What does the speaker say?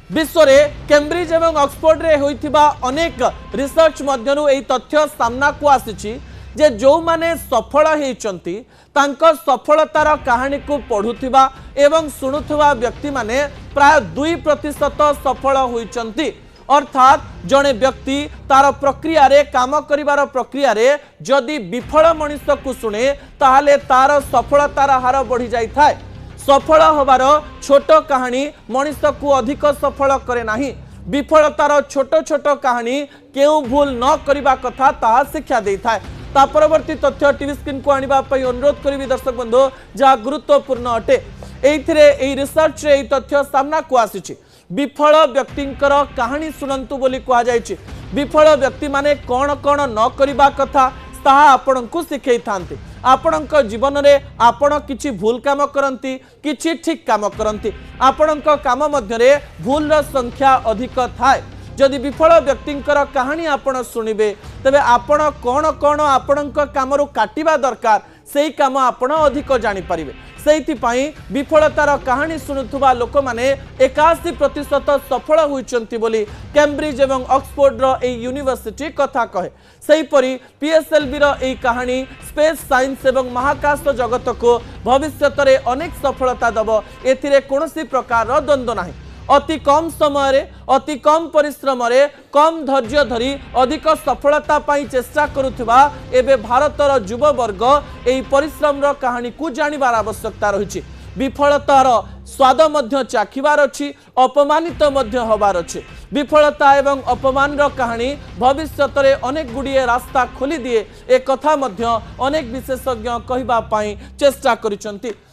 विश्व में कैम्ब्रिज एवं ऑक्सफोर्ड रे होइथिबा अनेक रिसर्च मध्यरु एई तथ्य सामना को आसीछि जे जो माने सफल हेइचंती तांको सफलतार कहानी को पढ़ुथिबा एवं सुनुथिबा व्यक्ति माने प्राय 2% सफल होइचंती। अर्थात जड़े व्यक्ति तार प्रक्रिया रे काम करिवार प्रक्रिया रे जदि विफल मनुष्य को शुणे ताहले तार सफलतार हार बढ़ी जाई थाए। सफल होबार छोट कहानी मनुष्य को अधिक सफल करे नाही। विफलतार छोट छोट कहानी केउ भूल न करिबा कथा ताहा शिक्षा देई थाए। ता परवर्ती तथ्य टीवी स्क्रीन को आनिबा पई अनुरोध करिवि दर्शक बंधु जहा गुरुत्वपूर्ण अटे। एइथिरे एई रिसर्च रे एई तथ्य सामना को आसीछि। विफल व्यक्तिंकर कहानी सुनंतु बोली कहा जायछि। विफल व्यक्ति माने कोन कोन न करिबा कथा ताहा आपनकु सिखै थांते। आपणक जीवन रे आपण किछि भूल काम करंती किछि ठीक काम करंती। आपणक काम मध्य रे भूल र संख्या अधिक थाए। जदि विफल व्यक्तिंकर कहानी आपण सुनिबे तबे आपण कोन कोन आपणक कामरु काटिबा दरकार सेही काम आपण अधिक जानि परिबे। सेहिथिपाई विफलतार कहानी शुणुवा लोक माने 81% सफल होइचंती बोली कैम्ब्रिज एवं ऑक्सफोर्ड रो ए यूनिवर्सिटी कथा कहे। सेहीपरि पीएसएलवी रो ए कहानी स्पेस साइंस एवं महाकाश जगत को भविष्यत रे अनेक सफलता दब। एथिरे कोनोसी प्रकार रो द्वंद्व नाही। अति कम समय रे अति कम परिश्रम रे कम धैर्य धरी अधिक सफलता पाई चेष्टा करुथिबा एबे भारतर युववर्ग एई परिश्रम रो कहानी को जानिबार आवश्यकता रहिछि। विफलतार स्वाद मध्य चाखिबार अछि, अपमानित मध्य होबार अछि। विफलता एवं अपमान रो कहानी भविष्यत रे अनेक गुडिये रास्ता खोली दिए ए कथा मध्य अनेक विशेषज्ञ कहिबा पाई चेष्टा करिसंती।